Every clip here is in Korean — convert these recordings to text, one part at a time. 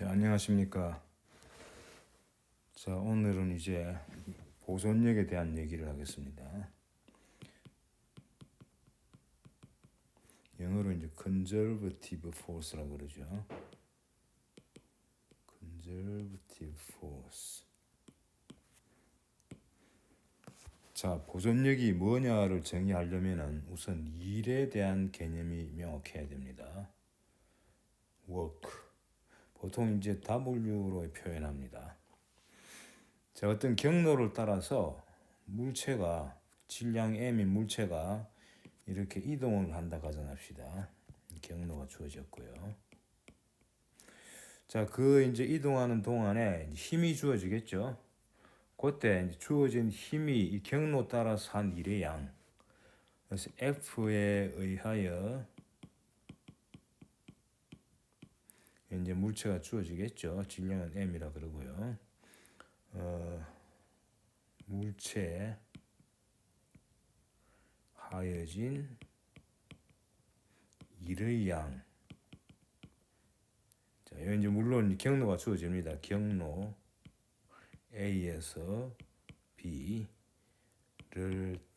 자, 안녕하십니까. 자, 오늘은 이제 보존력에 대한 얘기를 하겠습니다. 영어로 이제 conservative force라고 그러죠. conservative force. 자, 보존력이 뭐냐를 정의하려면은 우선 일에 대한 개념이 명확해야 됩니다. work. 보통 이제 W로 표현합니다. 자, 어떤 경로를 따라서 물체가 질량 M인 물체가 이렇게 이동을 한다 가정합시다. 경로가 주어졌고요. 자, 그 이제 이동하는 동안에 힘이 주어지겠죠. 그때 이제 주어진 힘이 이 경로 따라서 한 일의 양. 그래서 F에 의하여 이제 물체가 주어지겠죠. 질량은 M이라 그러고요. 물체 하여진 일의 양. 자, 여기 이제 물론 경로가 주어집니다. 경로 A에서 B를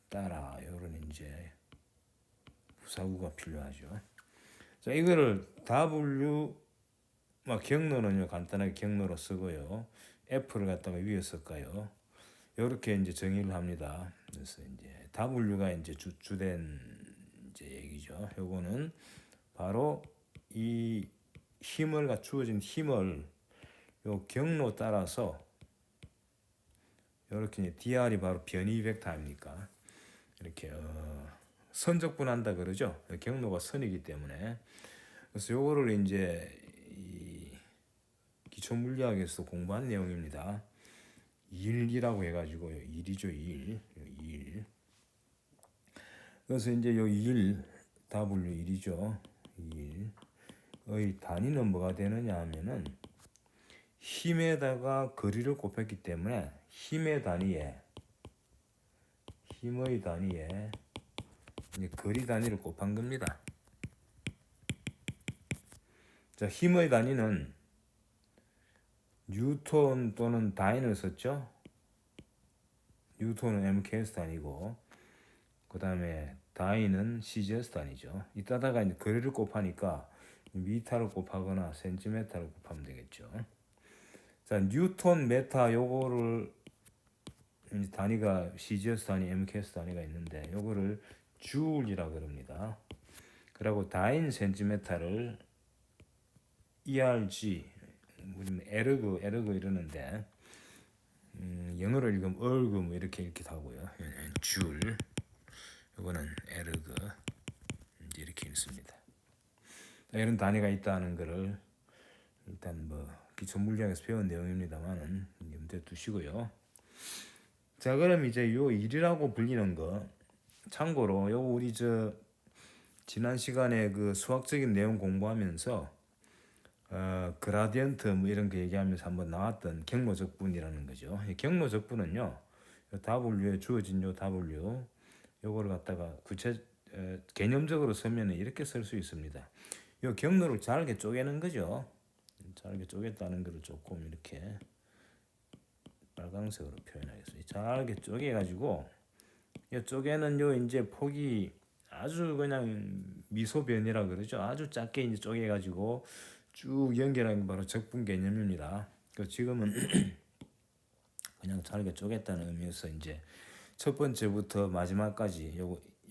따라 이런 이제 부사구가 필요하죠. 자, 이거를 W 경로는요 간단하게 경로로 쓰고요. F를 갖다가 위에 쓸까요? 이렇게 이제 정의를 합니다. 그래서 이제 W가 이제 주된 이제 얘기죠. 요거는 바로 이 힘을 주어진 힘을 요 경로 따라서 이렇게 dr이 바로 변이 벡터 아닙니까? 이렇게 선적분한다 그러죠. 경로가 선이기 때문에. 그래서 요거를 이제 이 기초 물리학에서 공부한 내용입니다. 일이라고 해가지고 일이죠, 일. 그래서 이제 요 일, W1이죠. 일의 단위는 뭐가 되느냐 하면은 힘에다가 거리를 곱했기 때문에 힘의 단위에 이제 거리 단위를 곱한 겁니다. 자, 힘의 단위는 뉴턴 또는 다인을 썼죠. 뉴턴은 MKS 단위고 그 다음에 다인은 CGS 단위죠. 이따다가 이제 거리를 곱하니까 미터를 곱하거나 센티미터를 곱하면 되겠죠. 자, 뉴턴 메타 요거를 이제 단위가 CGS 단위, MKS 단위가 있는데 요거를 줄이라 그럽니다. 그리고 다인 센티미터를 ERG, 우리는 에르그 이러는데 영어로 읽으면 얼그 뭐 이렇게 하고요. 줄, 요거는 에르그 이렇게 읽습니다. 이런 단위가 있다는 것을 일단 기초 물리학에서 배운 내용입니다만은 염두에 두시고요. 자, 그럼 이제 요 일이라고 불리는 거 참고로 요 우리 지난 시간에 그 수학적인 내용 공부하면서 그라디언트 뭐 이런 거 얘기하면서 한번 나왔던 경로적분이라는 거죠. 경로적분은요, W에 주어진 요 W 요거를 갖다가 개념적으로 쓰면 이렇게 쓸 수 있습니다. 요 경로를 잘게 쪼개는 거죠. 잘게 쪼갰다는 것을 조금 이렇게 빨강색으로 표현하겠습니다. 잘게 쪼개가지고 요 쪼개는 요 이제 폭이 아주 그냥 미소변이라 그러죠. 아주 작게 이제 쪼개가지고 쭉 연결하는 게 바로 적분 개념입니다. 그 지금은 그냥 잘게 쪼갰다는 의미에서 이제 첫 번째부터 마지막까지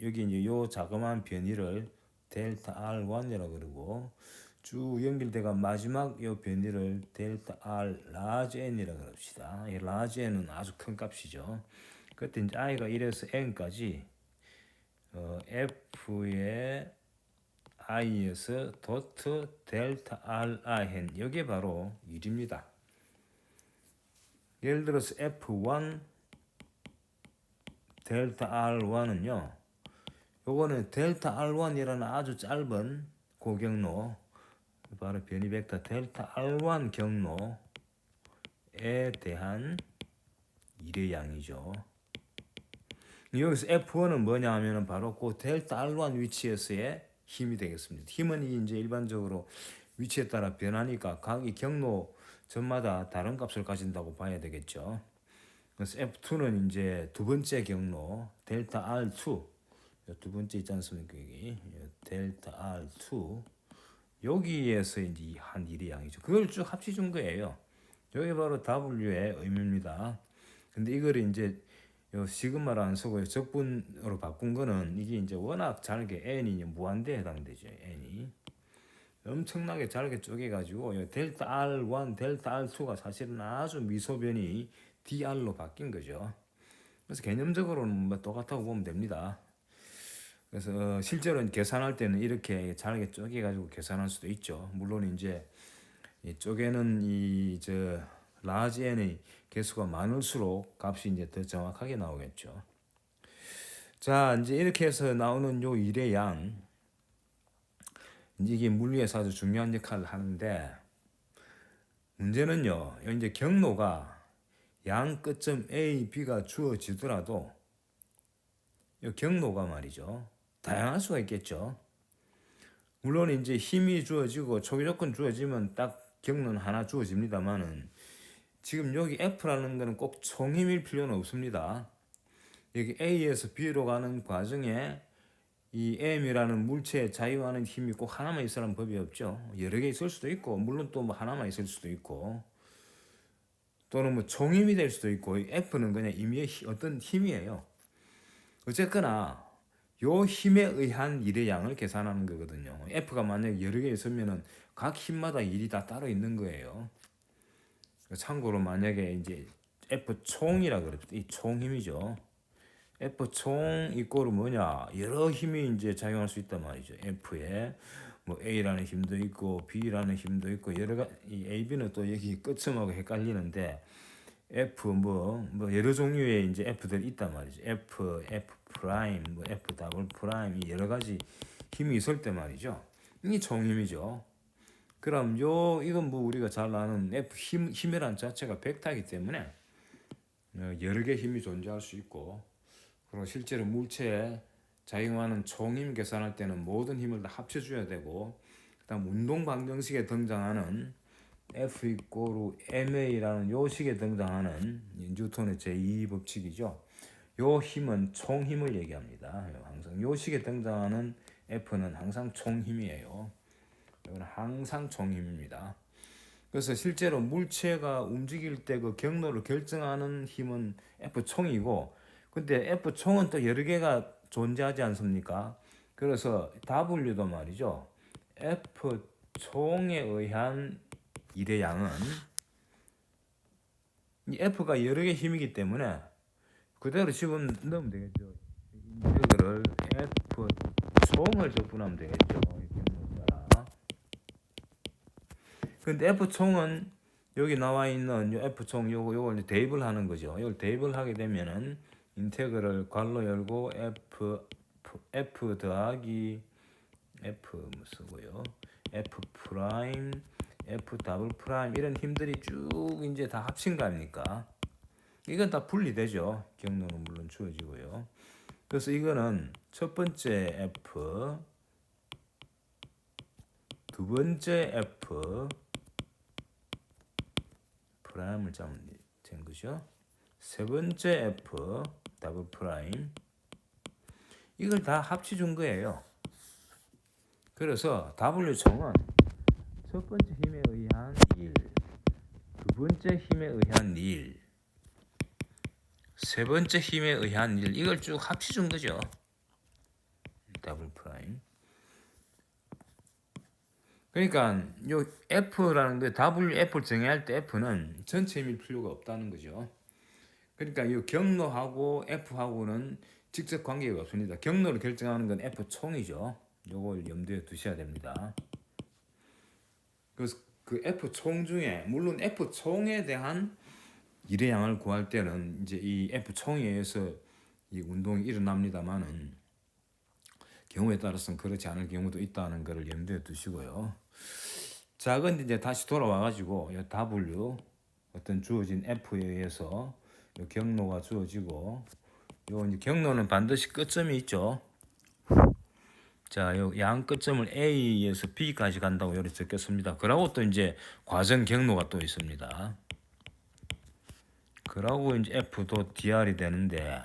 여기 이제 요 자그마한 변이를 델타 R1이라고 그러고 쭉 연결돼가 마지막 요 변이를 델타 R 라지 N이라고 그럽시다. 이 라지 N은 아주 큰 값이죠. 그때 이제 I가 1에서 N까지 F의 I에서 도트 델타 RIN 이게 바로 1입니다. 예를 들어서 F1 델타 R1은요. 요거는 델타 R1이라는 아주 짧은 고경로 바로 변이 벡터 델타 R1 경로에 대한 일의 양이죠. 여기서 F1은 뭐냐 하면은 바로 그 델타 R1 위치에서의 힘이 되겠습니다. 힘은 이제 일반적으로 위치에 따라 변하니까 각 이 경로 점마다 다른 값을 가진다고 봐야 되겠죠. 그래서 F2는 이제 두 번째 경로 델타 R2 두 번째 있지 않습니까? 여기 델타 R2 여기에서 이제 한 일의 양이죠. 그걸 쭉 합쳐준 거예요. 여기 바로 W의 의미입니다. 근데 이걸 이제 요 시그마를 안 쓰고 적분으로 바꾼 거는 이게 이제 워낙 잘게 n이 무한대에 해당되죠. n이 엄청나게 잘게 쪼개가지고 델타 R1, 델타 R2가 사실은 아주 미소변이 dr로 바뀐 거죠. 그래서 개념적으로는 뭐 똑같다고 보면 됩니다. 그래서 실제로는 계산할 때는 이렇게 잘게 쪼개가지고 계산할 수도 있죠. 물론 이제 쪼개는 이저 라지 n의 개수가 많을수록 값이 이제 더 정확하게 나오겠죠. 자, 이제 이렇게 해서 나오는 요 일의 양, 이게 물리에서 아주 중요한 역할을 하는데, 문제는요, 이제 경로가 양 끝점 A, B가 주어지더라도, 이 경로가 말이죠, 다양할 수가 있겠죠. 물론 이제 힘이 주어지고 초기 조건 주어지면 딱 경로는 하나 주어집니다만은, 지금 여기 F라는 거는 꼭 총힘일 필요는 없습니다. 여기 A에서 B로 가는 과정에 이 M이라는 물체에 자유하는 힘이 꼭 하나만 있으라는 법이 없죠. 여러 개 있을 수도 있고, 물론 또 뭐 하나만 있을 수도 있고, 또는 뭐 총힘이 될 수도 있고, F는 그냥 임의의 어떤 힘이에요. 어쨌거나 요 힘에 의한 일의 양을 계산하는 거거든요. F가 만약에 여러 개 있으면은 각 힘마다 일이 다 따로 있는 거예요. 참고로 만약에 이제 F 총이라 그럽니다. 이 총힘이죠. F 총 이꼴은 뭐냐? 여러 힘이 이제 작용할 수 있단 말이죠. F에 뭐 A라는 힘도 있고 B라는 힘도 있고 이 A, B는 또 여기 끝점하고 헷갈리는데 F 뭐 여러 종류의 이제 F들이 있단 말이죠. F 프라임, 뭐 F 더블 프라임 여러 가지 힘이 있을 때 말이죠. 이게 총힘이죠. 그럼 이건 뭐 우리가 잘 아는 F 힘이란 자체가 벡터이기 때문에 여러 개의 힘이 존재할 수 있고, 그리고 실제로 물체에 작용하는 총힘 계산할 때는 모든 힘을 다 합쳐줘야 되고, 그다음 운동 방정식에 등장하는 F 이꼬르 ma라는 요 식에 등장하는 뉴턴의 제2 법칙이죠. 요 힘은 총힘을 얘기합니다. 항상 요 식에 등장하는 F는 항상 총힘이에요. 이건 항상 총힘입니다. 그래서 실제로 물체가 움직일 때 그 경로를 결정하는 힘은 F총이고, 근데 F총은 또 여러 개가 존재하지 않습니까? 그래서 W도 말이죠. F총에 의한 일의 양은 이 F가 여러 개 힘이기 때문에 그대로 집어넣으면 되겠죠. 이거를 F총을 적분하면 되겠죠. 근데 F총은 여기 나와 있는 요 F총 요걸 대입을 하는 거죠. 이걸 대입을 하게 되면은 인테그럴 괄호 열고 F 더하기 F 뭐 쓰고요. F 프라임, F 더블 프라임 이런 힘들이 쭉 이제 다 합친 거 아닙니까? 이건 다 분리되죠. 경로는 물론 주어지고요. 그래서 이거는 첫 번째 F, 두 번째 F 프라임을 된 거죠. 세 번째 F 더블 프라임 이걸 다 합쳐준 거예요. 그래서 W총은 첫 번째 힘에 의한 1, 두 번째 힘에 의한 1, 세 번째 힘에 의한 1 이걸 쭉 합쳐준 거죠. 더블 프라임. 그러니까 요 F라는 게 WF를 정의할 때 F는 전체 힘일 필요가 없다는 거죠. 그러니까 이 경로하고 F하고는 직접 관계가 없습니다. 경로를 결정하는 건 F총이죠. 요걸 염두에 두셔야 됩니다. 그래서 그 F총 중에 물론 F총에 대한 일의 양을 구할 때는 이제 이 F총에 의해서 이 운동이 일어납니다만은 경우에 따라서는 그렇지 않을 경우도 있다는 것을 염두에 두시고요. 자, 근데 이제 다시 돌아와가지고 이 W 어떤 주어진 F에 의해서 이 경로가 주어지고 요 이제 경로는 반드시 끝점이 있죠. 자, 요 양 끝점을 A에서 B까지 간다고 여기 적겠습니다. 그러고 또 이제 과정 경로가 또 있습니다. 그러고 이제 F도 DR이 되는데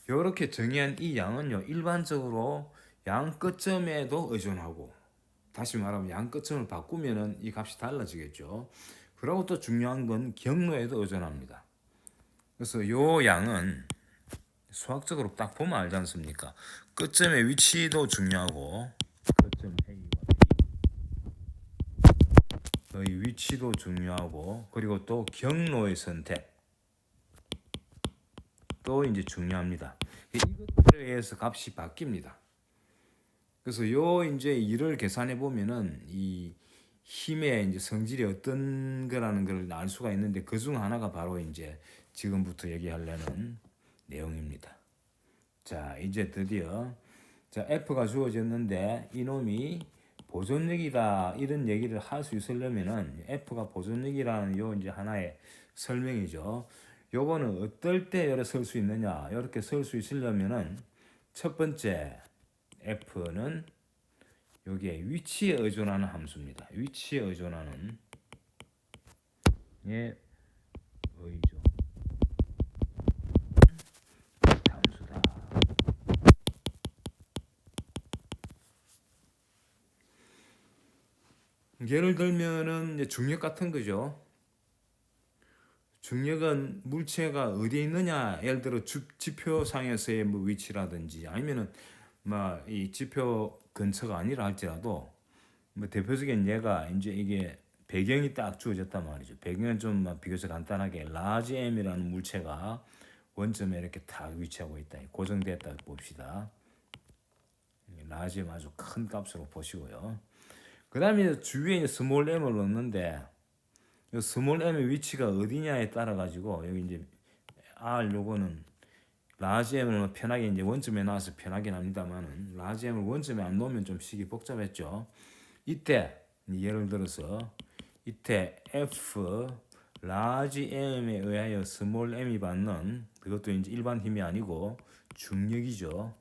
이렇게 정의한 이 양은요 일반적으로 양 끝점에도 의존하고 다시 말하면 양 끝점을 바꾸면은 이 값이 달라지겠죠. 그리고 또 중요한 건 경로에도 의존합니다. 그래서 요 양은 수학적으로 딱 보면 알지 않습니까? 끝점의 위치도 중요하고 끝점 A와 B의 위치도 중요하고 그리고 또 경로의 선택 또 이제 중요합니다. 이것들에 의해서 값이 바뀝니다. 그래서 요 이제 이를 계산해 보면은 이 힘의 이제 성질이 어떤 거라는 걸 알 수가 있는데 그 중 하나가 바로 이제 지금부터 얘기하려는 내용입니다. 자, 이제 드디어 자, F가 주어졌는데 이놈이 보존력이다 이런 얘기를 할 수 있으려면은 F가 보존력이라는 요 이제 하나의 설명이죠. 요거는 어떨 때 이렇게 쓸 수 있느냐? 이렇게 쓸 수 있으려면은 첫 번째 F는 여기에 위치에 의존하는 함수입니다. 위치에 의존하는 예 의존 함수다. 예를 들면은 이제 중력 같은 거죠. 중력은 물체가 어디에 있느냐, 예를 들어 지표상에서의 뭐 위치라든지 아니면은 막 이 지표 근처가 아니라 할지라도 뭐 대표적인 예가 이제 이게 배경이 딱 주어졌단 말이죠. 배경은 좀 비교적 간단하게 라지 M이라는 물체가 원점에 이렇게 딱 위치하고 있다. 고정됐다 봅시다. 라지 M 아주 큰 값으로 보시고요. 그 다음에 주위에 스몰 m을 넣는데 이 스몰 m의 위치가 어디냐에 따라 가지고 여기 이제 r 요거는 라지 m을 편하게 이제 원점에 놔서 편하긴 합니다만은 라지 m을 원점에 안 놓으면 좀 식이 복잡했죠. 이때 예를 들어서 이때 F 라지 M에 의하여 스몰 m이 받는 그것도 이제 일반 힘이 아니고 중력이죠.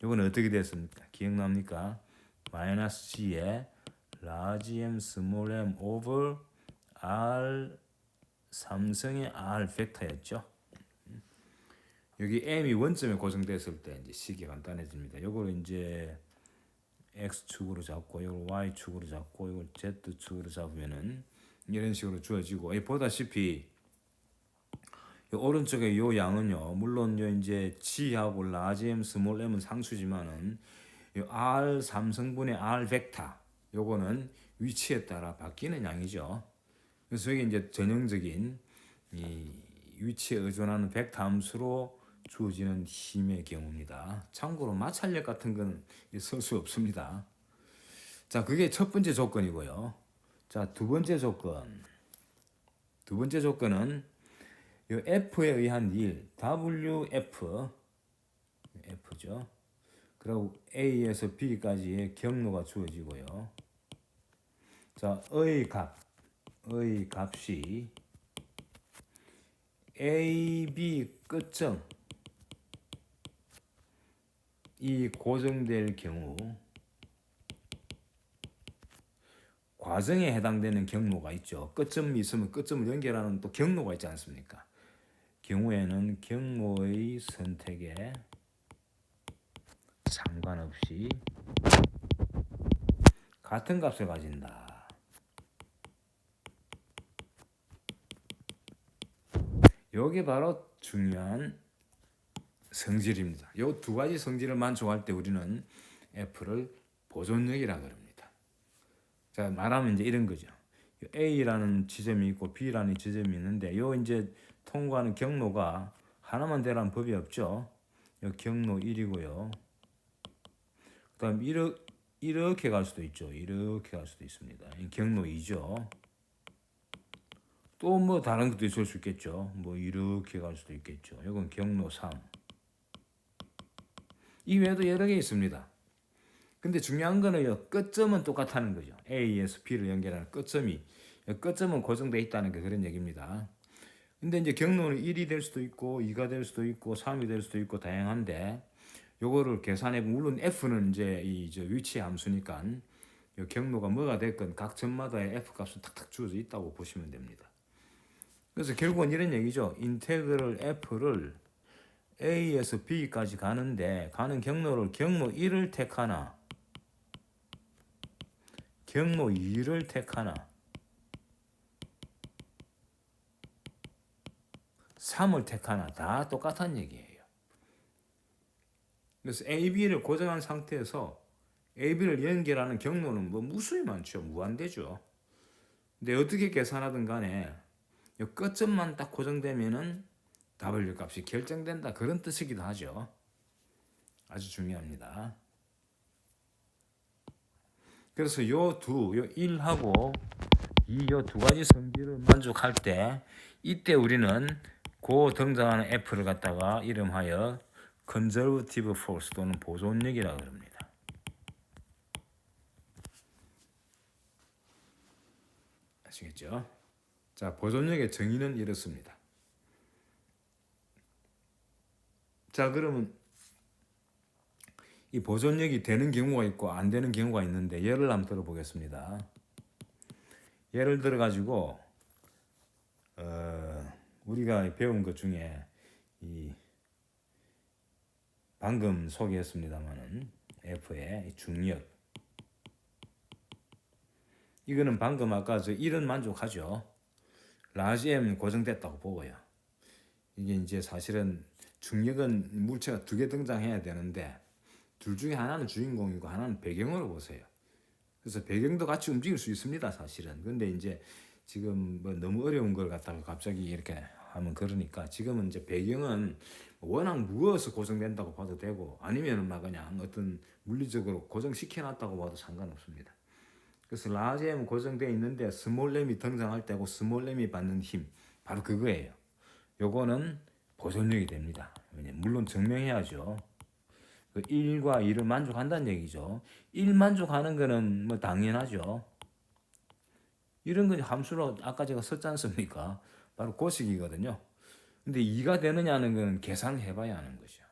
이건 어떻게 됐습니까? 기억납니까? 마이너스 G에 라지 M 스몰 m over R 삼성의 R 벡터였죠. 여기 M이 원점에 고정됐을 때 이제 식이 간단해집니다. 요걸 이제 X축으로 잡고 이걸 Y축으로 잡고 이걸 Z축으로 잡으면은 이런 식으로 주어지고 보다시피 요 오른쪽에 요 양은요 물론 요 이제 G하고 라지 M 스몰 m은 상수지만은 요 R 3성분의 R 벡터 요거는 위치에 따라 바뀌는 양이죠. 그래서 이게 이제 전형적인 이 위치에 의존하는 벡터 함수로 주어지는 힘의 경우입니다. 참고로 마찰력 같은 건 쓸 수 없습니다. 자, 그게 첫 번째 조건이고요. 자, 두 번째 조건. 두 번째 조건은 이 F에 의한 일, WF, F죠. 그리고 A에서 B까지의 경로가 주어지고요. 자, 의 값이 A, B 끝점 이 고정될 경우 과정에 해당되는 경로가 있죠. 끝점이 있으면 끝점을 연결하는 또 경로가 있지 않습니까? 경우에는 경로의 선택에 상관없이 같은 값을 가진다. 이게 바로 중요한 성질입니다. 이 두 가지 성질을 만족할 때 우리는 F를 보존력이라고 합니다. 자, 말하면 이제 이런 거죠. A라는 지점이 있고 B라는 지점이 있는데 요 이제 통과하는 경로가 하나만 되라는 법이 없죠. 요 경로 1이고요. 그다음 이렇게 갈 수도 있죠. 이렇게 갈 수도 있습니다. 경로 2죠. 또 뭐 다른 것도 있을 수 있겠죠. 뭐 이렇게 갈 수도 있겠죠. 이건 경로 3. 이외에도 여러 개 있습니다. 근데 중요한 거는 끝점은 똑같다는 거죠. A에서 B를 연결하는 끝점이 끝점은 고정되어 있다는 게 그런 얘기입니다. 근데 이제 경로는 1이 될 수도 있고 2가 될 수도 있고 3이 될 수도 있고 다양한데 요거를 계산해 물론 F는 이제 저 위치 함수니까 요 경로가 뭐가 됐건 각 점마다의 F 값은 탁탁 주어져 있다고 보시면 됩니다. 그래서 결국은 이런 얘기죠. 인테그럴 F를 A에서 B까지 가는데 가는 경로를 경로 1을 택하나 경로 2를 택하나 3을 택하나 다 똑같은 얘기예요. 그래서 AB를 고정한 상태에서 AB를 연결하는 경로는 뭐 무수히 많죠. 무한대죠. 근데 어떻게 계산하든 간에 이 끝점만 딱 고정되면은 W 값이 결정된다. 그런 뜻이기도 하죠. 아주 중요합니다. 그래서 요 1하고 2 요 두 가지 성질을 만족할 때 이때 우리는 그 등장하는 F를 갖다가 이름하여 conservative force 또는 보존력이라고 합니다. 아시겠죠? 자, 보존력의 정의는 이렇습니다. 자, 그러면 이 보존력이 되는 경우가 있고 안 되는 경우가 있는데 예를 한번 들어보겠습니다. 예를 들어 가지고 우리가 배운 것 중에 이 방금 소개했습니다만은 F의 중력 이거는 방금 아까 저 1은 만족하죠. 라지 M 고정됐다고 보고요. 이게 이제 사실은 중력은 물체가 두 개 등장해야 되는데 둘 중에 하나는 주인공이고 하나는 배경으로 보세요. 그래서 배경도 같이 움직일 수 있습니다, 사실은. 근데 이제 지금 뭐 너무 어려운 걸 갖다가 갑자기 이렇게 하면 그러니까 지금은 이제 배경은 워낙 무거워서 고정된다고 봐도 되고 아니면은 막 그냥 어떤 물리적으로 고정시켜 놨다고 봐도 상관없습니다. 그래서 라지 M 고정되어 있는데 스몰 M이 등장할 때고 스몰 M이 받는 힘 바로 그거예요. 요거는 보존력이 됩니다. 물론 증명해야죠. 그 1과 2를 만족한다는 얘기죠. 1 만족하는 거는 뭐 당연하죠. 이런 건 함수로 아까 제가 썼지 않습니까? 바로 고식이거든요. 근데 2가 되느냐는 건 계산해봐야 하는 거죠.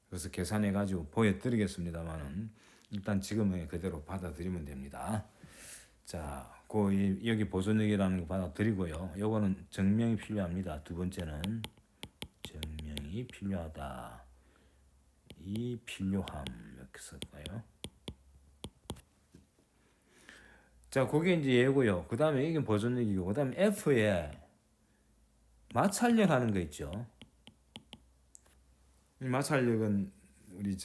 그래서 계산해가지고 보여드리겠습니다만은 일단 지금은 그대로 받아들이면 됩니다. 자, 여기 보존력이라는 거 받아들이고요. 요거는 증명이 필요합니다. 두 번째는 증명이 필요하다. 이 필요함 이렇게 쓸까요? 자, 그게 이제 예고요. 그 다음에 이게 보존력이고, 그 다음에 F에 마찰력 하는 거 있죠. 이 마찰력은 우리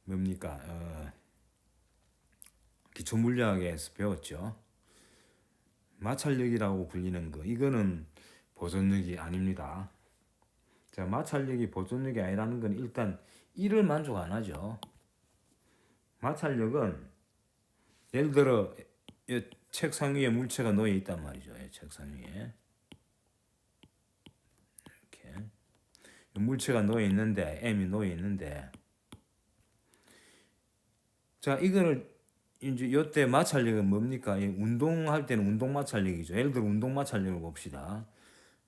뭡니까? 기초 물리학에서 배웠죠. 마찰력이라고 불리는 거, 이거는 보존력이 아닙니다. 자, 마찰력이 보존력이 아니라는 건 일단 1을 만족 안 하죠. 마찰력은 예를 들어 책상 위에 물체가 놓여 있단 말이죠. 책상 위에 이렇게 물체가 놓여 있는데 M이 놓여 있는데 자 이거를 이제 요때 마찰력은 뭡니까? 운동할 때는 운동 마찰력이죠. 예를 들어 운동 마찰력을 봅시다.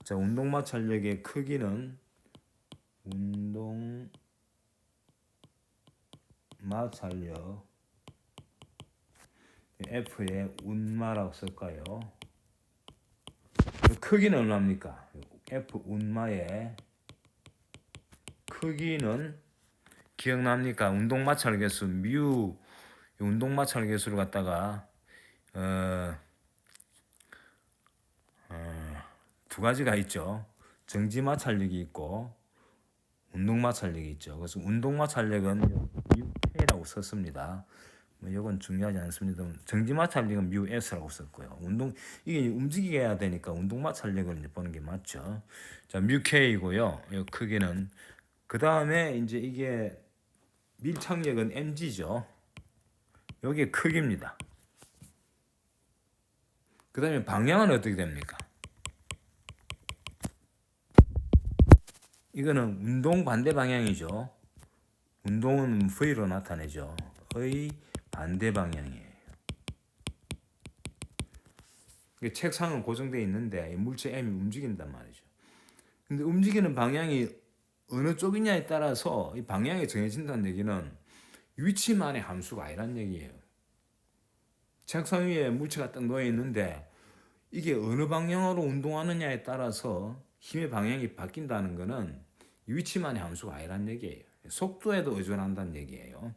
자 운동 마찰력의 크기는 운동 마찰력 F의 운마라고 쓸까요? 크기는 얼마입니까? F 운마의 크기는 기억납니까? 운동 마찰 개수 뮤 운동 마찰 개수를 갖다가 두 가지가 있죠. 정지 마찰력이 있고 운동 마찰력이 있죠. 그래서 운동 마찰력은 뮤K라고 썼습니다. 뭐 이건 중요하지 않습니다. 정지 마찰력은 뮤S라고 썼고요. 이게 움직이게 해야 되니까 운동 마찰력을 이제 보는 게 맞죠. 자, 뮤K이고요. 이 크기는 그 다음에 이제 이게 밀착력은 mg죠. 여기에 크기입니다. 그 다음에 방향은 어떻게 됩니까? 이거는 운동 반대 방향이죠. 운동은 V로 나타내죠. 의 반대 방향이에요. 책상은 고정되어 있는데 물체 M이 움직인단 말이죠. 근데 움직이는 방향이 어느 쪽이냐에 따라서 이 방향이 정해진다는 얘기는 위치만의 함수가 아니란 얘기예요. 책상 위에 물체가 딱 놓여 있는데 이게 어느 방향으로 운동하느냐에 따라서 힘의 방향이 바뀐다는 것은 위치만의 함수가 아니란 얘기예요. 속도에도 의존한다는 얘기예요.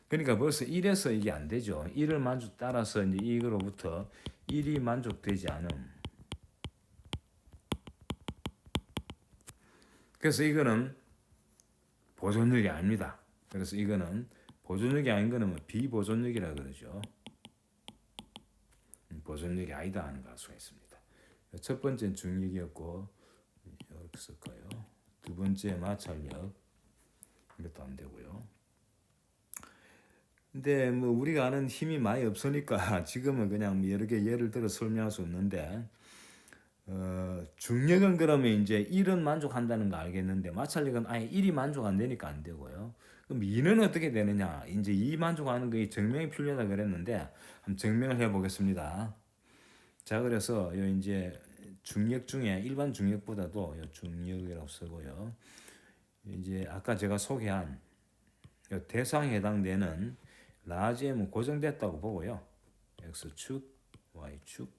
그러니까 벌써 1에서 이게 안 되죠. 1을 따라서 이제 이거로부터 1이 만족되지 않음. 그래서 이거는 보존력이 아닙니다. 그래서 이거는 보존력이 아닌 거는 뭐 비보존력이라 그러죠. 보존력이 아니다 하는 가수가 있습니다. 첫 번째는 중력이었고 이렇게 쓸까요? 두 번째 마찰력 이것도 안 되고요. 근데 뭐 우리가 아는 힘이 많이 없으니까 지금은 그냥 여러 개 예를 들어 설명할 수 없는데 중력은 그러면 이제 1은 만족한다는 거 알겠는데 마찰력은 아예 1이 만족 안 되니까 안 되고요. 그럼 2는 어떻게 되느냐? 이제 2 만족하는 게 증명이 필요하다 그랬는데 한번 증명을 해 보겠습니다. 자, 그래서 요 이제 중력 중에 일반 중력보다도 요 중력이라고 쓰고요. 이제 아까 제가 소개한 요 대상에 해당되는 라지 M은 고정됐다고 보고요. X축, Y축,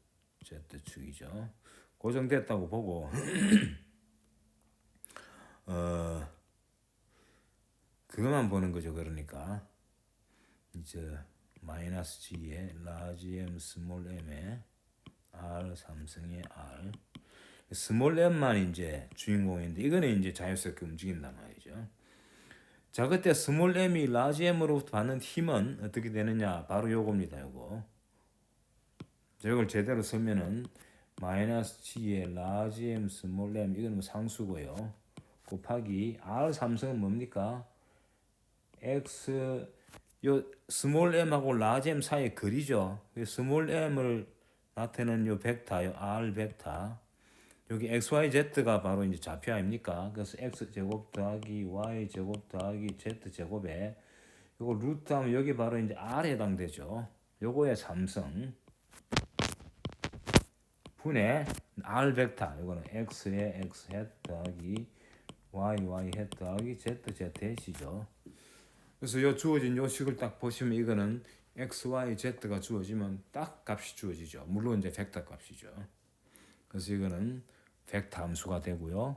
Z축이죠. 고정됐다고 보고 그것만 보는 거죠. 그러니까 이제 마이너스 G에 라지 M, 스몰 M에 R, 삼성의 R 스몰 M만 이제 주인공인데 이거는 이제 자연스럽게 움직인단 말이죠. 자, 그때 스몰 M이 라지 M으로부터 받는 힘은 어떻게 되느냐? 바로 요겁니다. 요거. 이걸 제대로 쓰면은 마이너스 G에 라지 M, 스몰 M 이거는 뭐 상수고요. 곱하기 R 삼성은 뭡니까? X 요 스몰 M하고 라지 M 사이의 거리죠. 스몰 M을 나타내는 요 벡터, 요 R 벡터. 여기 XYZ가 바로 이제 좌표 아닙니까? 그래서 X제곱 더하기 Y제곱 더하기 Z제곱에 요거 루트하면 여기 바로 이제 R에 해당되죠. 요거의 삼성 분의 R 벡터 요거는 X에 X 헷 더하기 Y 헷 더하기 Z 헷이죠. 그래서 요 주어진 요 식을 딱 보시면 이거는 X, Y, Z가 주어지면 딱 값이 주어지죠. 물론 이제 벡터 값이죠. 그래서 이거는 벡터 함수가 되고요.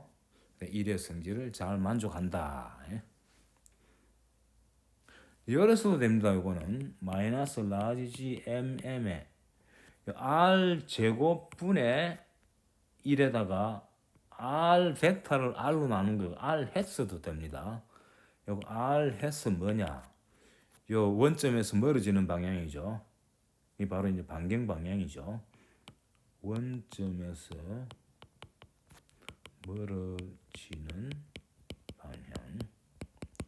1의 성질을 잘 만족한다. 열어서도 됩니다. 이거는 마이너스 라지 G MM에 R 제곱 분의 1에다가 R 벡터를 R로 나눈 거 R 햇서도 됩니다. 요거 R 햇서 뭐냐? 요 원점에서 멀어지는 방향이죠. 이 바로 이제 반경 방향이죠. 원점에서 멀어지는 방향.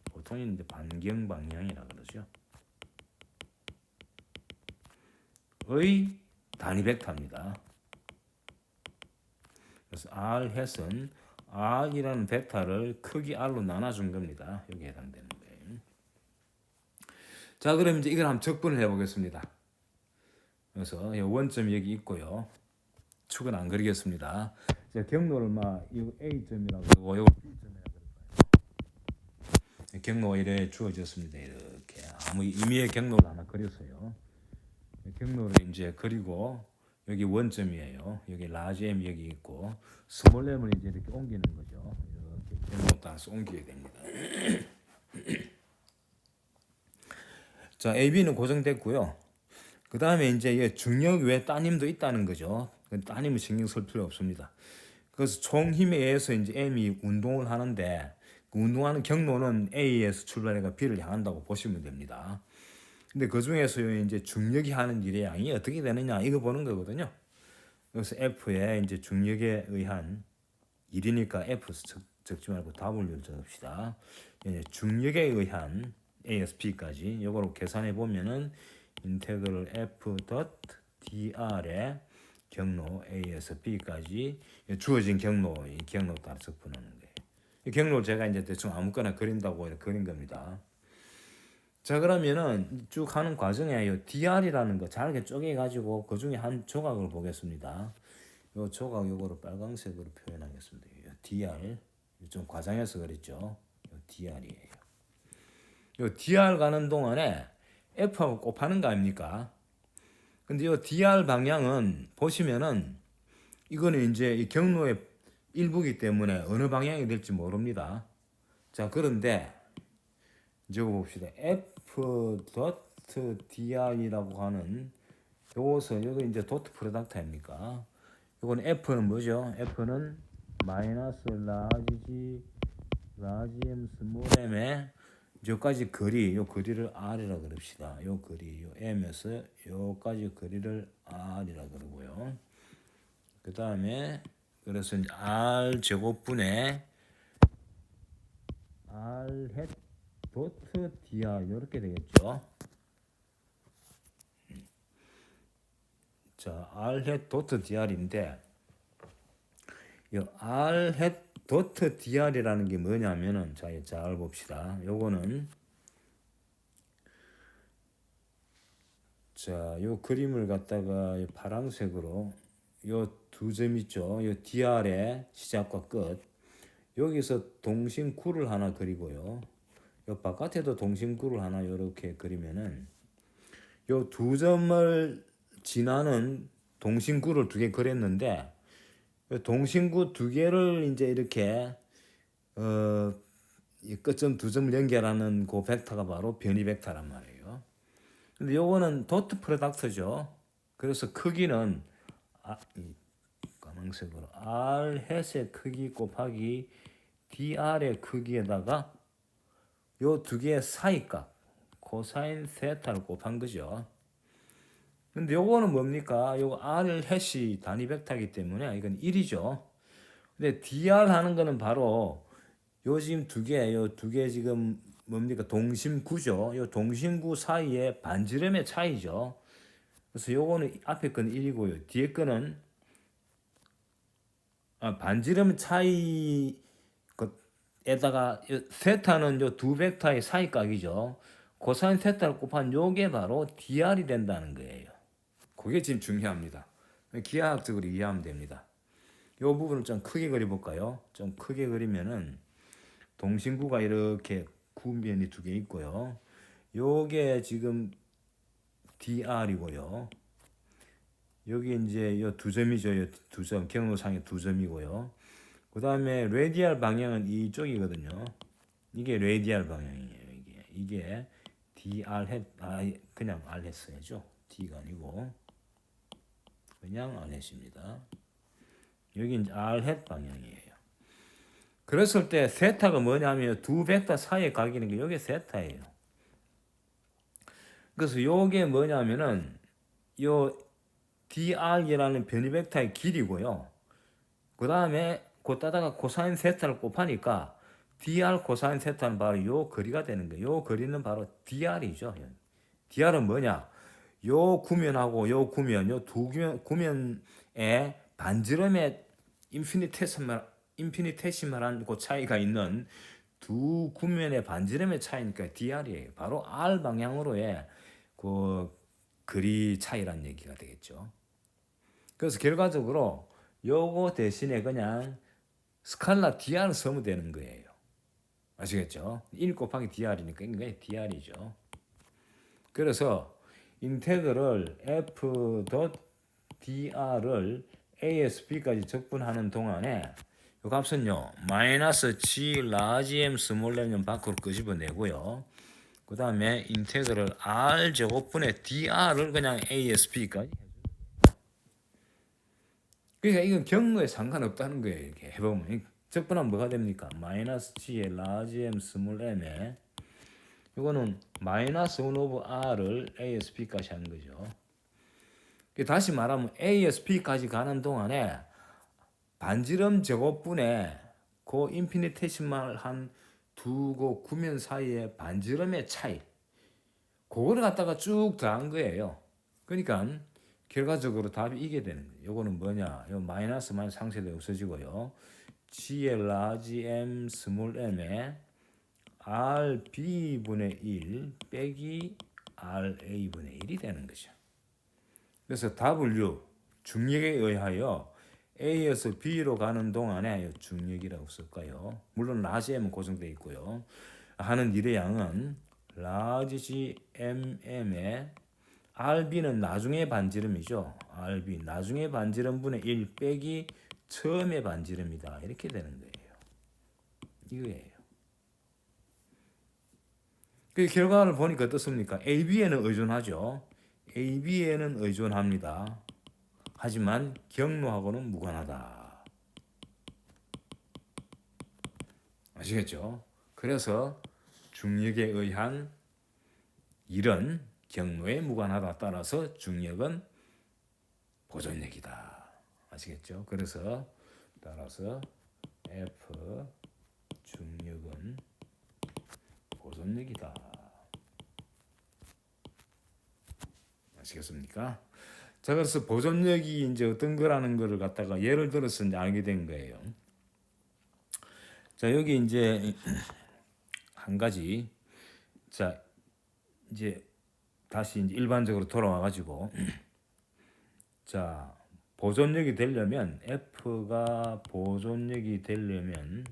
보통 이제 반경 방향이라 그러죠. 의 단위 벡터입니다. 그래서 R 햇은 R이라는 벡터를 크기 R로 나눠준 겁니다. 여기 해당되는 거예요. 자, 그럼 이제 이걸 한번 적분을 해보겠습니다. 그래서 원점이 여기 있고요. 축은 안 그리겠습니다. 제가 경로를 이거 A점이라고 그러고 이거 B점이라고 그럴까요? 경로가 이래 주어졌습니다. 이렇게 아무 의미의 경로를 하나 그렸어요. 경로를 이제 그리고 여기 원점이에요. 여기 라지 M 여기 있고 스몰 M을 이제 이렇게 옮기는 거죠. 이렇게 경로 따라서 옮기게 됩니다. 자, AB는 고정됐고요. 그 다음에 이제 중력 외에 따님도 있다는 거죠. 따님은 신경 쓸 필요 없습니다. 그래서 총 힘에 의해서 이제 M이 운동을 하는데 그 운동하는 경로는 A에서 출발해가 B를 향한다고 보시면 됩니다. 근데 그 중에서 이제 중력이 하는 일의 양이 어떻게 되느냐 이거 보는 거거든요. 그래서 F에 이제 중력에 의한 1이니까 F 적지 말고 W를 적읍시다. 이제 중력에 의한 A에서 B까지 이거로 계산해 보면은 인테그럴 F 덧 dr의 경로 A에서 B까지 주어진 경로 이 경로 따라 적분하는 거예요. 이 경로를 제가 이제 대충 아무거나 그린다고 그린 겁니다. 자, 그러면은 쭉 하는 과정에 이 dr이라는 거 잘게 쪼개 가지고 그 중에 한 조각을 보겠습니다. 요 조각 요거를 빨강색으로 표현하겠습니다. dr 좀 과장해서 그랬죠. 요 DR이에요. 요 DR 가는 동안에 F하고 곱하는 거 아닙니까? 근데 요 DR 방향은 보시면은 이거는 이제 이 경로의 일부기 때문에 어느 방향이 될지 모릅니다. 자, 그런데 적어봅시다. F 도트 DR이라고 하는 요것은 여기 이제 도트 프로덕트 아닙니까? 요건 F는 뭐죠? F는 마이너스 라지 M 스몰 M에 여기까지 거리, 요 거리를 R이라 그럽시다. 요 거리, 요 M에서 요까지 거리를 R이라 그러고요. 그 다음에 그래서 이제 R 제곱분의 R 햇 도트 dr 이렇게 되겠죠. 자, R 햇 도트 dr인데 이 R 햇 도트 dr이라는 게 뭐냐면은 잘 봅시다. 요거는 자, 요 그림을 갖다가 파란색으로 요 두 점 있죠. 요 dr의 시작과 끝. 여기서 동심구를 하나 그리고요. 요 바깥에도 동심구를 하나 이렇게 그리면은 요 두 점을 지나는 동심구를 두 개 그렸는데 요 동심구 두 개를 이제 이렇게 이 끝점 두 점을 연결하는 그 벡터가 바로 변이 벡터란 말이에요. 근데 요거는 도트 프로덕트죠. 그래서 크기는 이 까만색으로 R 햇의 크기 곱하기 dr의 크기에다가 요 두 개의 사이값 코사인 세타를 곱한 거죠. 근데 요거는 뭡니까? 요거 R 햇이 단위 벡터이기 때문에 이건 1이죠. 근데 dr 하는 거는 바로 요 지금 요 두 개 지금 뭡니까? 동심구죠. 요 동심구 사이의 반지름의 차이죠. 그래서 요거는 앞에 건 1이고요. 뒤에 거는 반지름 차이에다가 세타는 요 두 벡터의 사이각이죠. 코사인 세타를 곱한 요게 바로 dr이 된다는 거예요. 그게 지금 중요합니다. 기하학적으로 이해하면 됩니다. 요 부분을 좀 크게 그려볼까요? 좀 크게 그리면은 동심구가 이렇게 구면이 두 개 있고요. 요게 지금 dr이고요. 여기 이제 요 두 점이죠. 요 두 점, 경로상의 두 점이고요. 그 다음에 레디알 방향은 이쪽이거든요. 이게 레디알 방향이에요. 이게 dr 그냥 r 했어야죠. d가 아니고 그냥 r 했습니다. 여기 이제 r 햇 방향이에요. 그랬을 때 세타가 뭐냐면 두 벡터 사이에 각이는 게 이게 세타예요. 그래서 요게 뭐냐면은 요 dr이라는 변이 벡터의 길이고요. 그 다음에 그따다가 코사인 세타를 곱하니까 dr 코사인 세타는 바로 요 거리가 되는 거예요. 요 거리는 바로 dr이죠. dr은 뭐냐? 요 구면하고 요 구면, 요 두 구면의 반지름의 인피니테시멀한 그 차이가 있는 두 구면의 반지름의 차이니까 dr이에요. 바로 r 방향으로의 그 거리 차이란 얘기가 되겠죠. 그래서 결과적으로 요거 대신에 그냥 스칼라 dr을 쓰면 되는 거예요. 아시겠죠? 1 곱하기 dr이니까 이게 dr이죠. 그래서 인테그럴 f dr을 ASB까지 적분하는 동안에 이 값은요 마이너스 G 라지 M 스몰 m 밖으로 끄집어내고요. 그 다음에 인테그럴 R 제곱분의 dr을 그냥 ASB까지 그러니까 이건 경로에 상관없다는 거예요. 이렇게 해보면 적분하면 뭐가 됩니까? 마이너스 G의 라지 M 스몰 m에 이거는 마이너스 1 오브 R을 ASB까지 하는 거죠. 다시 말하면 ASB까지 가는 동안에 반지름 제곱분의 그 인피니테시멀한 두 그 구면 사이의 반지름의 차이 그거를 갖다가 쭉 더한 거예요. 그러니까 결과적으로 답이 이게 되는 거예요. 요거는 뭐냐? 요 마이너스 상쇄도 없어지고요. G의 라지 M 스몰 m에 RB분의 1 빼기 RA분의 1이 되는 거죠. 그래서 W 중력에 의하여 A에서 B로 가는 동안에 중력이라고 쓸까요? 물론 라지 M은 고정되어 있고요. 하는 일의 양은 라지 MM의 RB는 나중에 반지름이죠. RB 나중에 반지름분의 1 빼기 처음의 반지름이다. 이렇게 되는 거예요. 이거예요. 그 결과를 보니까 어떻습니까? AB에는 의존하죠. AB에는 의존합니다. 하지만 경로하고는 무관하다. 아시겠죠? 그래서 중력에 의한 일은 경로에 무관하다. 따라서 중력은 보존력이다. 아시겠죠? 그래서 따라서 F 중력은 보존력이다. 아시겠습니까? 자, 그래서 보존력이 이제 어떤 거라는 거를 갖다가 예를 들어서 이제 알게 된 거예요. 자, 여기 이제 한 가지. 자, 이제 다시 이제 일반적으로 돌아와 가지고 자, 보존력이 되려면 F가 보존력이 되려면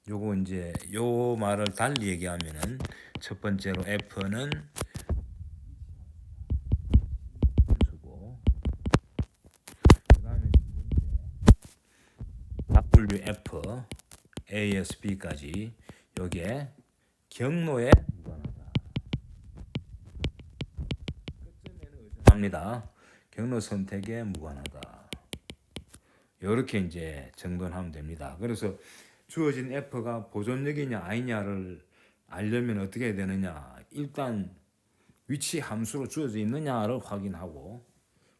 요거 이제 요 말을 달리 얘기하면은 첫 번째로 F는 주고 그다음에 WF AS B까지 요게 경로에 무관하다. 끝점에는 의존합니다. 경로 선택에 무관하다. 이렇게 이제 정돈하면 됩니다. 그래서 주어진 F가 보존력이냐 아니냐를 알려면 어떻게 해야 되느냐. 일단 위치 함수로 주어져 있느냐를 확인하고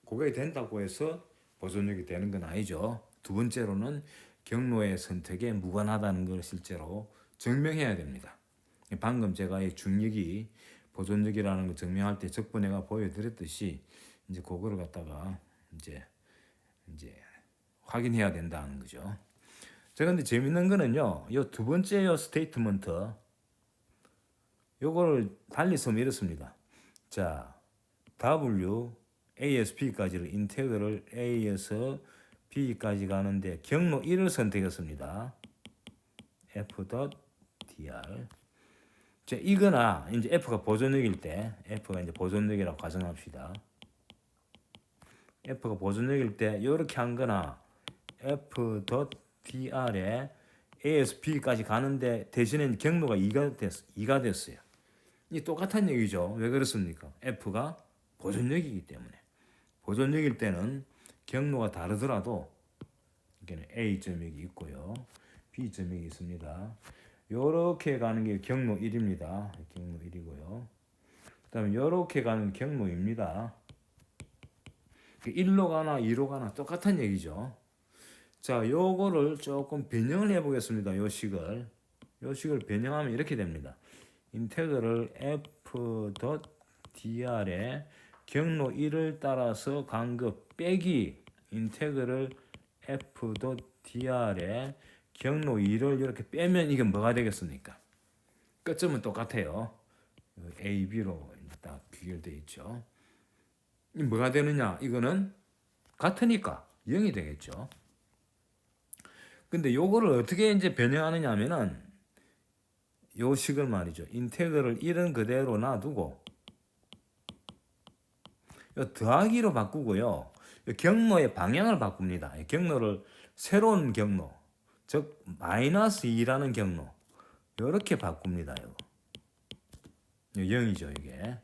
그게 된다고 해서 보존력이 되는 건 아니죠. 두 번째로는 경로의 선택에 무관하다는 걸 실제로 증명해야 됩니다. 방금 제가 이 중력이 보존력이라는 걸 증명할 때 적분해가 보여드렸듯이 이제 그거를 갖다가 이제 확인해야 된다는 거죠. 자, 근데 재밌는 거는요, 요 두 번째 요 스테이트먼트, 요거를 달리 쓰면 이렇습니다. 자, W, A에서 B까지를 인테그럴 A에서 B까지 가는데 경로 1을 선택했습니다. F.dr. 자, 이거나 이제 F가 보존력일 때, F가 이제 보존력이라고 가정합시다. F가 보존력일 때 이렇게 한 거나 F.dr에 A에서 B까지 가는데 대신에 경로가 2가 됐어요. 이 똑같은 얘기죠. 왜 그렇습니까? F가 보존력이기 때문에. 보존력일 때는 경로가 다르더라도 A점이 있고요. B점이 있습니다. 요렇게 가는 게 경로 1입니다. 경로 1이고요. 그 다음에 요렇게 가는 경로입니다. 1로 가나 2로 가나 똑같은 얘기죠. 자, 요거를 조금 변형을 해 보겠습니다. 요 식을 변형하면 이렇게 됩니다. 인테그럴 F.dr에 경로 1을 따라서 간 거 빼기 인테그럴 F.dr에 경로 2를 이렇게 빼면 이게 뭐가 되겠습니까? 끝점은 똑같아요. A, B로 딱 비교되어 있죠. 이 뭐가 되느냐? 이거는 같으니까 0이 되겠죠. 근데 요거를 어떻게 이제 변형하느냐 하면은 요 식을 말이죠. 인테그럴 1은 그대로 놔두고 요 더하기로 바꾸고요. 경로의 방향을 바꿉니다. 경로를 새로운 경로, 즉 마이너스 2라는 경로 이렇게 바꿉니다. 요 0이죠 이게.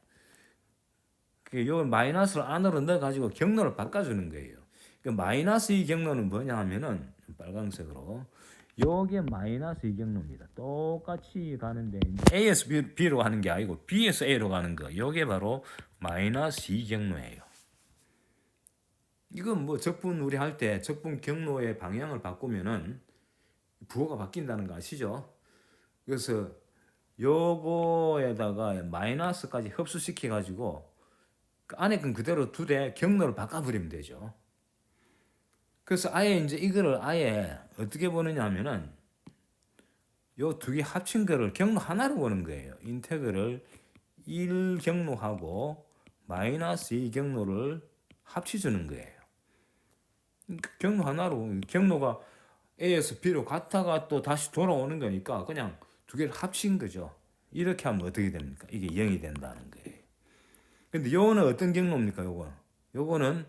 요 마이너스를 안으로 넣어가지고 경로를 바꿔주는 거예요. 그 마이너스 2 경로는 뭐냐 하면은 빨간색으로 요게 마이너스 2 경로입니다. 똑같이 가는데 A에서 B로 가는 게 아니고 B에서 A로 가는 거. 요게 바로 마이너스 2 경로예요. 이건 뭐 적분 우리 할 때 적분 경로의 방향을 바꾸면은 부호가 바뀐다는 거 아시죠? 그래서 요거에다가 마이너스까지 흡수시켜 가지고 그 안에 건 그대로 두되 경로를 바꿔버리면 되죠. 그래서 아예 이제 이거를 아예 어떻게 보느냐 하면은 요 두 개 합친 거를 경로 하나로 보는 거예요. 인테그럴 1 경로하고 마이너스 2 경로를 합쳐주는 거예요. 경로 하나로 경로가 A에서 B로 갔다가 또 다시 돌아오는 거니까 그냥 두 개를 합친 거죠. 이렇게 하면 어떻게 됩니까? 이게 0이 된다는 거예요. 근데 요거는 어떤 경로입니까? 요거는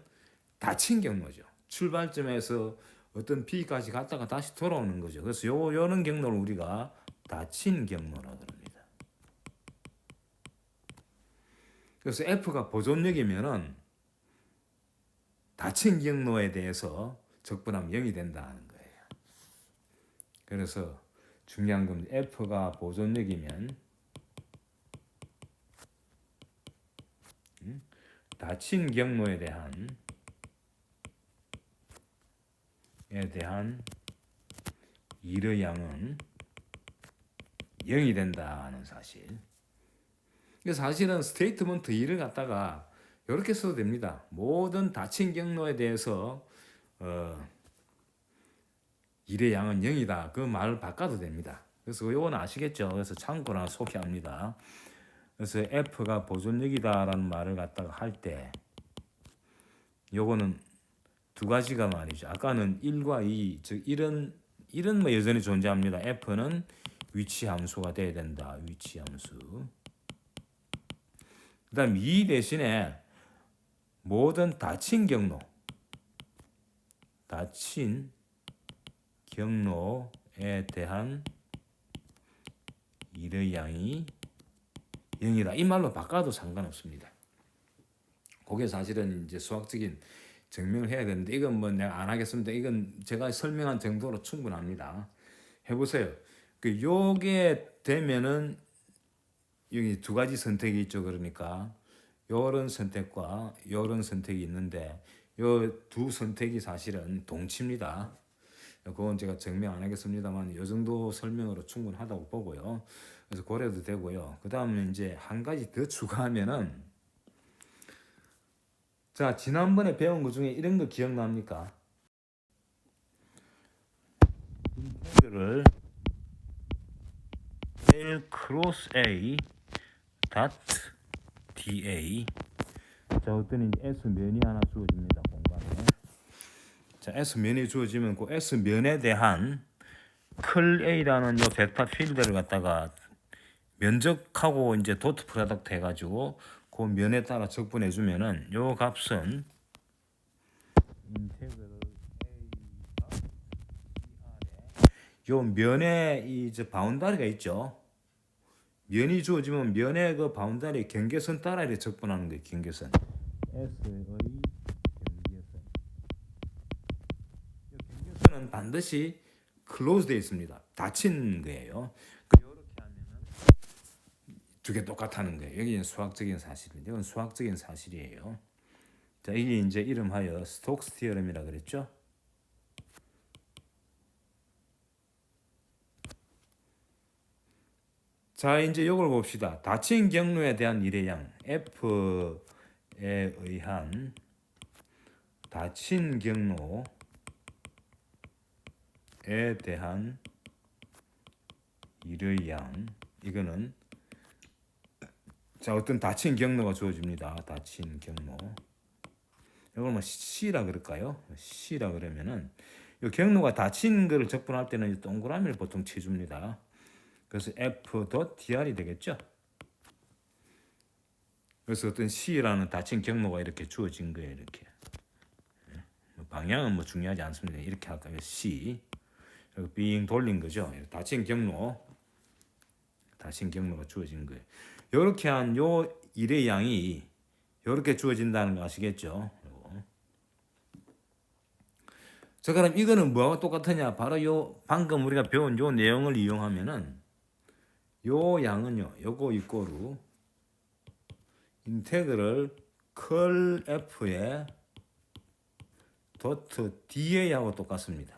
닫힌 경로죠. 출발점에서 어떤 B까지 갔다가 다시 돌아오는 거죠. 그래서 요런 경로를 우리가 닫힌 경로라고 합니다. 그래서 F가 보존력이면은 닫힌 경로에 대해서 적분하면 0이 된다는 거예요. 그래서 중요한 건 F가 보존력이면 닫힌 경로에 대한 일의 양은 0이 된다는 사실. 사실은 스테이트먼트 2를 갖다가 이렇게 써도 됩니다. 모든 닫힌 경로에 대해서 일의 양은 0이다. 그 말을 바꿔도 됩니다. 그래서 이건 아시겠죠? 그래서 참고나 소개합니다. 그래서 F가 보존력이다라는 말을 갖다가 할 때 요거는 두 가지가 말이죠. 아까는 1과 2, 즉 1은 뭐 여전히 존재합니다. F는 위치 함수가 돼야 된다. 위치 함수. 그다음 2 대신에 모든 닫힌 경로에 대한 일의 양이 0이다. 이 말로 바꿔도 상관없습니다. 그게 사실은 이제 수학적인 증명을 해야 되는데 이건 뭐 내가 안 하겠습니다. 이건 제가 설명한 정도로 충분합니다. 해보세요. 그 요게 되면은 여기 두 가지 선택이 있죠. 그러니까 요런 선택과 요런 선택이 있는데 요 두 선택이 사실은 동치입니다. 그건 제가 증명 안 하겠습니다만 이 정도 설명으로 충분하다고 보고요. 그래서 고려도 되고요. 그 다음에 이제 한 가지 더 추가하면은 자, 지난번에 배운 것 중에 이런 거 기억납니까? 인테그럴 L 크로스 A 닷 dA. 자, 어떤 이제 S 면이 하나 주어집니다. 공간에. 자, S 면이 주어지면 그 S 면에 대한 클 A라는 요 벡터 필드를 갖다가 면적하고 이제 도트 프로덕트 해가지고 그 면에 따라 적분해 주면은 요 값은 인테그럴 요 면에 이제 바운다리가 있죠. 면이 주어지면 면의 그 바운다리 경계선 따라 이렇게 적분하는 거예요. 경계선. S의 경계선. 이 경계선은 반드시 클로즈 되어 있습니다. 닫힌 거예요. 이렇게 하면은 두 개 똑같다는 거예요. 여기는 수학적인 사실입니다. 이건 수학적인 사실이에요. 자, 이게 이제 이름하여 스톡스 티어럼이라 그랬죠. 자, 이제 이걸 봅시다. 닫힌 경로에 대한 일의 양 F에 의한 닫힌 경로에 대한 일의 양, 이거는 자, 어떤 닫힌 경로가 주어집니다. 닫힌 경로. 이걸 뭐 C라 그럴까요? C라 그러면은 이 경로가 닫힌 거를 적분할 때는 동그라미를 보통 쳐줍니다. 그래서 F.dr이 되겠죠. 그래서 어떤 C라는 닫힌 경로가 이렇게 주어진 거예요. 이렇게. 방향은 뭐 중요하지 않습니다. 이렇게 할까요? C. 여기 빙 돌린 거죠. 닫힌 경로가 주어진 거예요. 이렇게 한 요 일의 양이 이렇게 주어진다는 거 아시겠죠? 자, 그럼 이거는 뭐하고 똑같으냐? 바로 요 방금 우리가 배운 요 내용을 이용하면은 요 양은요, 요거 이꼬르 인테그럴 클 F의 도트 DA하고 똑같습니다.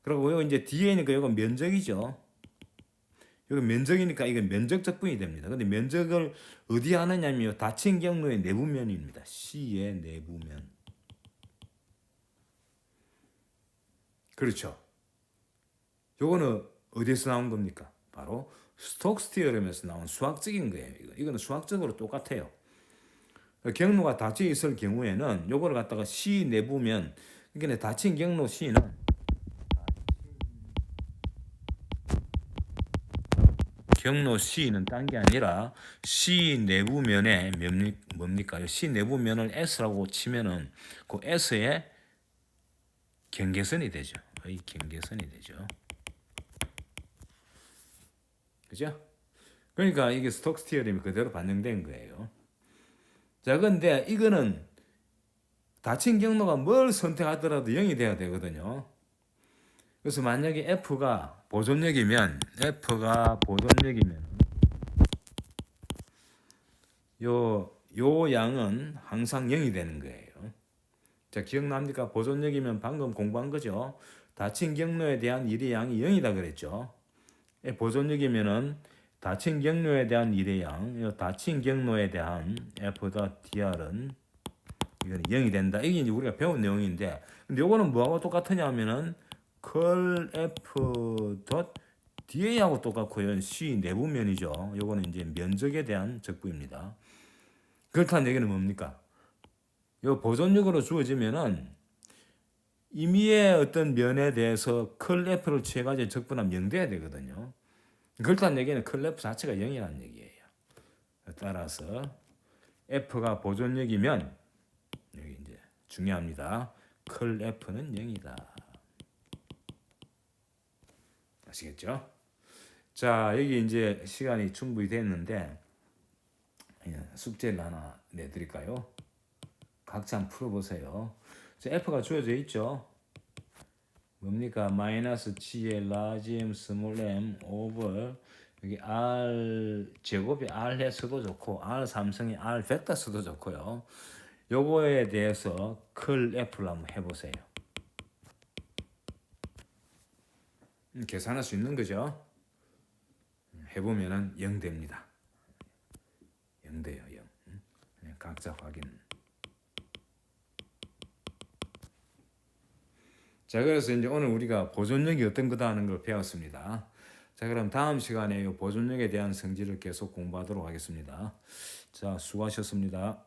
그리고 요 이제 DA니까 요거 면적이죠. 여기 면적이니까 이건 면적 적분이 됩니다. 근데 면적을 어디 하느냐면 닫힌 경로의 내부면입니다. C의 내부면. 그렇죠. 요거는 어디서 나온 겁니까? 바로 스톡스 티어럼에서 나온 수학적인 거예요. 이거는 수학적으로 똑같아요. 경로가 닫혀 있을 경우에는 요거를 갖다가 C 내부면, 그러니까 닫힌 경로 C는 경로 C는 딴 게 아니라 C 내부면에 뭡니까? C 내부면을 S라고 치면은 그 S의 경계선이 되죠. 이 경계선이 되죠. 그죠? 그러니까 이게 스톡스 티어림이 그대로 반영된 거예요. 자, 근데 이거는 닫힌 경로가 뭘 선택하더라도 0이 돼야 되거든요. 그래서 만약에 F가 보존력이면 요 양은 항상 0이 되는 거예요. 자, 기억납니까? 보존력이면 방금 공부한 거죠. 닫힌 경로에 대한 일의 양이 0이다 그랬죠. 보존력이면은 닫힌 경로에 대한 일의 양, 닫힌 경로에 대한 F.dr은 이거는 0이 된다. 이게 이제 우리가 배운 내용인데, 근데 요거는 뭐하고 똑같으냐면은 컬 F. DA하고 똑같고요. C 내부면이죠. 요거는 이제 면적에 대한 적부입니다. 그렇다는 얘기는 뭡니까? 요 보존력으로 주어지면은 임의의 어떤 면에 대해서 컬 F를 취해가지고 적분하면 0 돼야 되거든요. 그렇다는 얘기는 컬 F 자체가 0이라는 얘기예요. 따라서 F가 보존력이면 여기 이제 중요합니다. 컬 F는 0이다. 아시겠죠? 자, 여기 이제 시간이 충분히 됐는데 숙제를 하나 내드릴까요? 각자 한번 풀어보세요. 자, F가 주어져 있죠. 뭡니까? 마이너스 G의 라지 M 스몰 m 오버 여기 R 제곱이 R 해서도 좋고 R 삼성이 R 벡터 써도 좋고요. 요거에 대해서 클 F를 한번 해보세요. 계산할 수 있는 거죠. 해보면은 0 됩니다. 0 돼요. 0. 각자 확인. 자, 그래서 이제 오늘 우리가 보존력이 어떤 거다 하는 걸 배웠습니다. 자, 그럼 다음 시간에 이 보존력에 대한 성질을 계속 공부하도록 하겠습니다. 자, 수고하셨습니다.